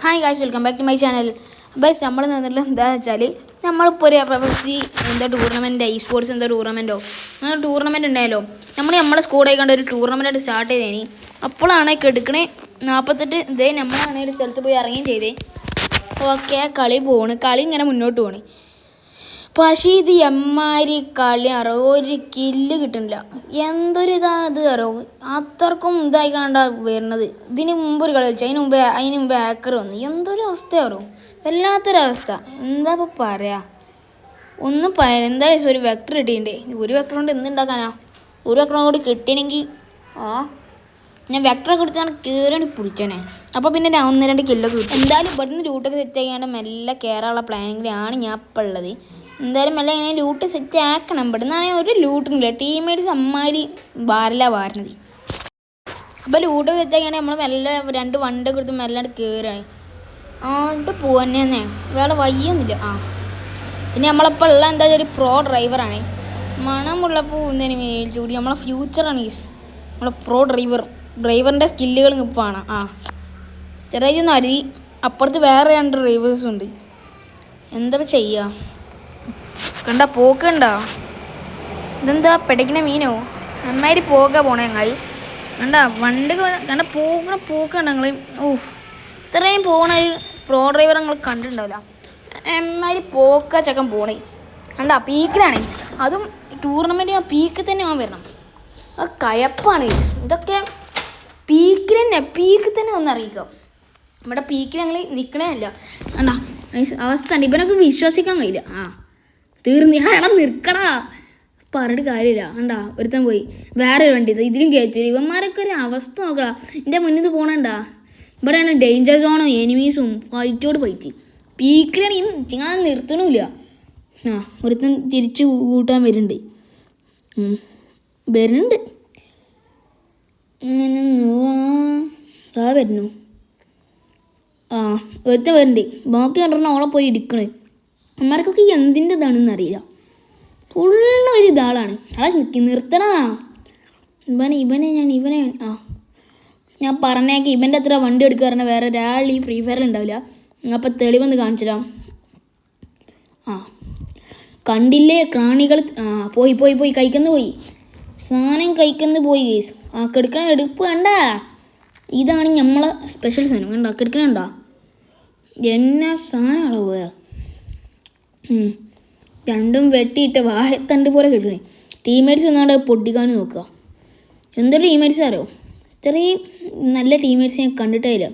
Hi guys, welcome back to my channel. ബൈസ് നമ്മൾ നിന്നിട്ടുള്ള എന്താണെന്ന് വെച്ചാൽ നമ്മളിപ്പോൾ ഒരു FFC എന്താ ടൂർണമെൻറ്റ് ഇ സ്പോർട്സ് എന്താ ടൂർണമെൻറ്റോ അങ്ങനെ ടൂർണമെൻറ്റ് ഉണ്ടായല്ലോ. നമ്മളെ സ്കൂളിൽ കണ്ട ഒരു ടൂർണമെൻറ്റായിട്ട് സ്റ്റാർട്ട് ചെയ്തേനി. അപ്പോഴാണ് കെടുക്കണേ 48 ഇതേ നമ്മളാണ് ഒരു സ്ഥലത്ത് പോയി ഇറങ്ങുകയും ചെയ്തേ. ഓക്കെ, കളി ഇങ്ങനെ മുന്നോട്ട് പോണ്. പക്ഷേ ഇത് എമ്മാതിരി കളി അറിയോ, ഒരു കില്ല് കിട്ടുന്നില്ല. എന്തൊരു ഇത് അറിയോ, അത്രക്കും ഇതായി കണ്ട വരുന്നത്. ഇതിന് മുമ്പ് ഒരു കളി കളിച്ചു, അതിന് മുമ്പ് ഹാക്കർ വന്നു. എന്തൊരു അവസ്ഥ അറിയോ, വല്ലാത്തൊരവസ്ഥ. എന്താ ഇപ്പോൾ പറയാ, ഒന്നും പറയാൻ. എന്തായാലും ഒരു വെക്ടർ കിട്ടിയിട്ടുണ്ട്. ഒരു വെക്ടർ കൊണ്ട് എന്തുണ്ടാക്കാനാ, ഒരു വെക്ടറും കൂടി കിട്ടിയെങ്കിൽ ഞാൻ വെക്ടറൊക്കെ എടുത്താണ് കയറി പിടിച്ചേനെ. അപ്പോൾ പിന്നെ 1-2 കില്ലൊക്കെ കിട്ടും. എന്തായാലും ഇവിടുന്ന് ലൂട്ടൊക്കെ സെറ്റ് ആക്കിയാണ്ട് മെല്ലെ കയറാനുള്ള പ്ലാനിങ്ങിലാണ് ഞാൻ ഇപ്പോൾ ഉള്ളത്. എന്തായാലും മെല്ലെ ഇങ്ങനെ ലൂട്ട് സെറ്റ് ആക്കണം. ഇവിടെ നിന്നാണെങ്കിൽ ഒരു ലൂട്ടില്ല, ടീമേറ്റ്സ് അമ്മാതിരി വാരണത്. അപ്പോൾ ലൂട്ടൊക്കെ സെറ്റ് ആക്കിയാണെങ്കിൽ നമ്മൾ മെല്ലെ 2 വണ്ടൊക്കെ എടുത്ത് മെല്ലാണ്ട് കയറുകയാണ്. അങ്ങോട്ട് പോവാന്നെ, വേറെ വയ്യൊന്നുമില്ല. പിന്നെ നമ്മളിപ്പോൾ ഉള്ള എന്താ ഒരു പ്രോ ഡ്രൈവറാണ്. മണമുള്ളപ്പോൾ ഒന്നിനു മേൽച്ചൂടി നമ്മളെ ഫ്യൂച്ചറാണ് നമ്മളെ പ്രോ ഡ്രൈവറിൻ്റെ സ്കില്ലുകൾ ഇപ്പോൾ ആണ്. ചെറിയൊന്നും അരുതി. അപ്പുറത്ത് വേറെ 2 ഡ്രൈവേഴ്സും ഉണ്ട്. എന്താ ചെയ്യുക, കണ്ട പോക്കണ്ടോ, ഇതെന്താ പെടയ്ക്കണ മീനോ, നന്നായി പോണേ ഞങ്ങൾ. കണ്ട വണ്ടി കണ്ട പോക്കണ്ട ഞങ്ങൾ. ഇത്രയും പോകണ ഒരു പ്രോ ഡ്രൈവർ ഞങ്ങൾ കണ്ടിട്ടുണ്ടാവില്ല. നന്നായി ചക്കൻ പോണേ. കണ്ട പീക്കിലാണ്, അതും ടൂർണമെൻറ്റ് പീക്കിൽ തന്നെ വരണം. അത് കയപ്പാണ്. ഇതൊക്കെ പീക്കിൽ തന്നെ ഒന്ന് അറിയിക്കാം. നമ്മുടെ പീക്കിൽ ഞങ്ങൾ നിൽക്കണേ അല്ല. കണ്ടാ അവസ്ഥ ഉണ്ട്. ഇവനൊക്കെ വിശ്വസിക്കാൻ കഴിയില്ല. തീർന്ന് ഇടം നിൽക്കടാ, പറഞ്ഞിട്ട് കാര്യമില്ല. കണ്ടാ ഒരുത്തൻ പോയി വേറെ ഒരു വണ്ടി ഇതിലും കയറ്റി. ഇവന്മാരൊക്കെ ഒരു അവസ്ഥ നോക്കടാ. എൻ്റെ മുന്നിൽ പോകണണ്ടാ. ഇവിടെയാണ് ഡേഞ്ചർ സോണും എനിമീസും ഫൈറ്റ് പീക്കിലാണ്. ഞാൻ നിർത്തണമില്ല. ഒരുത്തൻ തിരിച്ച് കൂട്ടാൻ വരുന്നുണ്ട്. വരുന്നു. ഒരുത്തൻ വരുന്നുണ്ട്. ബാക്കി കണ്ടിട്ട് ഓളെ പോയി ഇരിക്കണേ. അമ്മമാർക്കൊക്കെ എന്തിൻ്റെ ഇതാണെന്ന് അറിയില്ല. ഫുള്ള് ഒരു ഇതാളാണ്. ആളെ നിർത്തണ. ഇവനെ ഞാൻ പറഞ്ഞേക്ക് ഇവൻ്റെ അത്ര വണ്ടി എടുക്കാറുണ്ട്. വേറെ ഒരാൾ ഈ ഫ്രീ ഫയറിൽ ഉണ്ടാവില്ല. അപ്പം തെളിവൊന്ന് കാണിച്ചിടാം. കണ്ടില്ലേ ക്രാണികൾ. പോയി കഴിക്കുന്നു പോയി. സാധനം കഴിക്കുന്നു പോയി കേസ്. കെടുക്കണ എടുപ്പ് വേണ്ട. ഇതാണ് നമ്മളെ സ്പെഷ്യൽ സാധനം. കണ്ടോ കെടുക്കണുണ്ടോ, എന്നാ സാധനമാണോ പോയാ. രണ്ടും വെട്ടിയിട്ട് വാഴത്തണ്ട് പോലെ കിട്ടണേ. ടീമേറ്റ്സ് ഒന്നാണ്ട് പൊട്ടിക്കാനും നോക്കുക. എന്തൊരു ടീമേറ്റ്സ് അറിയോ, ഇത്രയും നല്ല ടീമേറ്റ്സ് ഞാൻ കണ്ടിട്ടേ ഇല്ല.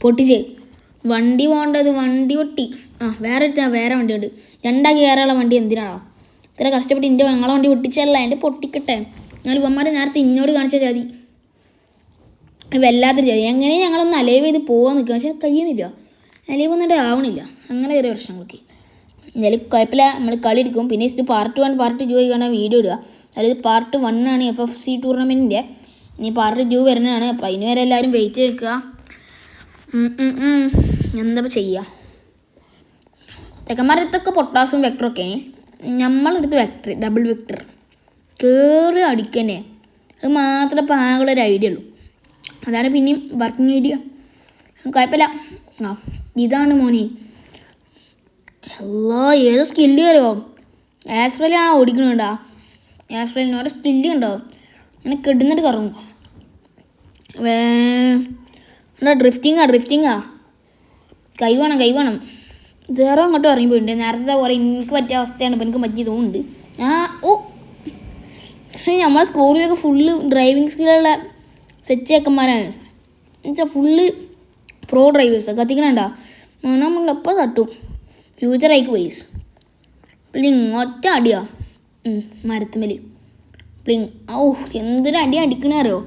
പൊട്ടിച്ചേ വണ്ടി പോകേണ്ടത്, വണ്ടി പൊട്ടി. വേറെ വണ്ടി ഉണ്ട്. 2 കയറാനുള്ള വണ്ടി എന്തിനാണോ ഇത്ര കഷ്ടപ്പെട്ട് ഞങ്ങളെ വണ്ടി പൊട്ടിച്ചല്ല, എൻ്റെ പൊട്ടിക്കട്ടെ. എന്നാൽ ഇവന്മാർ നേരത്തെ ഇന്നോട് കാണിച്ച ചതി വല്ലാത്തൊരു ചതി. എങ്ങനെയും ഞങ്ങളൊന്ന് അലൈവ് ചെയ്ത് പോകാൻ നിൽക്കുക, പക്ഷെ കഴിയണില്ല. അലൈവ് വന്നിട്ട് ആവണില്ല. അങ്ങനെ ചെറിയ പ്രശ്നങ്ങൾക്ക് എന്തായാലും കുഴപ്പമില്ല. നമ്മൾ കളി എടുക്കും. പിന്നെ ഇത് പാർട്ട് 1 പാർട്ട് 2 ആയിക്കാണ് വീഡിയോ ഇടുക. അതായത് പാർട്ട് 1 ആണ് FFC ടൂർണമെൻറ്റിൻ്റെ. ഇനി പാർട്ട് 2 വരുന്നതാണ്. അപ്പോൾ അതിന് വരെ എല്ലാവരും വെയിറ്റ് ചെയ്ക്കുക. എന്താ ചെയ്യുക, തെക്കന്മാരടുത്തൊക്കെ പൊട്ടാസും വെക്ടറൊക്കെയാണ്. നമ്മളടുത്ത് ഡബിൾ വെക്ടർ കയറി അടിക്കന്നെ. അത് മാത്രമേ ഇപ്പോൾ ആകെയുള്ളൊരു ഐഡിയ ഉള്ളൂ. അതാണ് പിന്നെയും വർക്കിംഗ് ഐഡിയ. കുഴപ്പമില്ല. ഇതാണ് മോനെ. ഏതോ സ്കില്ല് കയറിയോ. ആസ്ട്രേലിയാണ് ഓടിക്കണുണ്ടോ. ആസ്ട്രേലിയന് ഓരോ സ്കില്ല് ഉണ്ടോ, അങ്ങനെ കെടുന്നിട്ട് കറങ്ങും. ഡ്രിഫ്റ്റിങ്ങാ കൈ വേണം. വേറെ അങ്ങോട്ടും ഇറങ്ങിപ്പോയിട്ടുണ്ട്. നേരത്തെ പോലെ എനിക്ക് പറ്റിയ അവസ്ഥയാണ് ഇപ്പോൾ എനിക്ക് പറ്റിയ തോന്നുന്നുണ്ട്. നമ്മളെ സ്കൂളിലൊക്കെ ഫുള്ള് ഡ്രൈവിംഗ് സ്കില്ലുള്ള സെറ്റ് ചെക്കന്മാരാണ്. എന്നുവെച്ചാൽ ഫുള്ള് പ്രോ ഡ്രൈവേഴ്സ്. കത്തിക്കണുണ്ടോ, നമ്മളിപ്പോൾ തട്ടും. ഫ്യൂച്ചറായിക്ക് പോയി ഒറ്റ അടിയാ മരത്തുമ്മൽ എന്തൊരു അടി അടിക്കണറിയോ.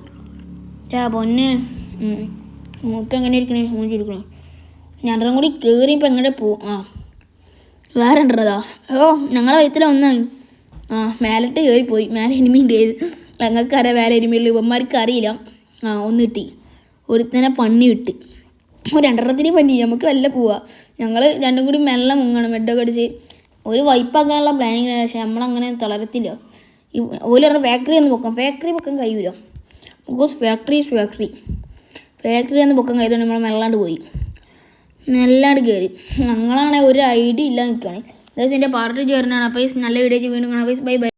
പൊന്നെ മൂക്ക് എങ്ങനെ ഇരിക്കണേ, മൂഞ്ചിരിക്കണേ. രണ്ടും കൂടി കയറി ഇപ്പം എങ്ങനെ പോവും. വേറെ ഉണ്ടതാ. ഞങ്ങളെ വയറ്റിൽ ഒന്നാണ്. മേലിട്ട് കയറിപ്പോയി. മേലെ എനിമീൻ്റെ ഞങ്ങൾക്കറിയാം മേലെ എനിമിയുള്ള. ഇവന്മാർക്ക് അറിയില്ല. ഒന്ന് കിട്ടി. ഒരുത്തനെ പണി വിട്ട്. 2 പണി. നമുക്ക് വല്ല പോവാം. ഞങ്ങൾ രണ്ടും കൂടി മെല്ലെ മുങ്ങണം. മെഡൊക്കെ അടിച്ച് ഒരു വൈപ്പാക്കാനുള്ള പ്ലാനിങ്. പക്ഷേ നമ്മളങ്ങനെ തളരത്തില്ല. ഓല് പറഞ്ഞ ഫാക്ടറി ഒന്ന് പൊക്കാം. ഫാക്ടറി പൊക്കാൻ കഴിയൂല. Because factory is factory. Factory ഒന്ന് പൊക്കം കഴിയതുകൊണ്ട് നമ്മൾ മെല്ലാണ്ട് പോയി, മെല്ലാണ്ട് കയറി. ഞങ്ങളാണെങ്കിൽ ഒരു ഐഡിയ ഇല്ല നിൽക്കുകയാണ്. അതായത് എൻ്റെ പാർട്ടി ചേർന്നാണ്. അപ്പോൾ നല്ല വീഡിയോ വീണ്ടും കാണാം. Bye bye.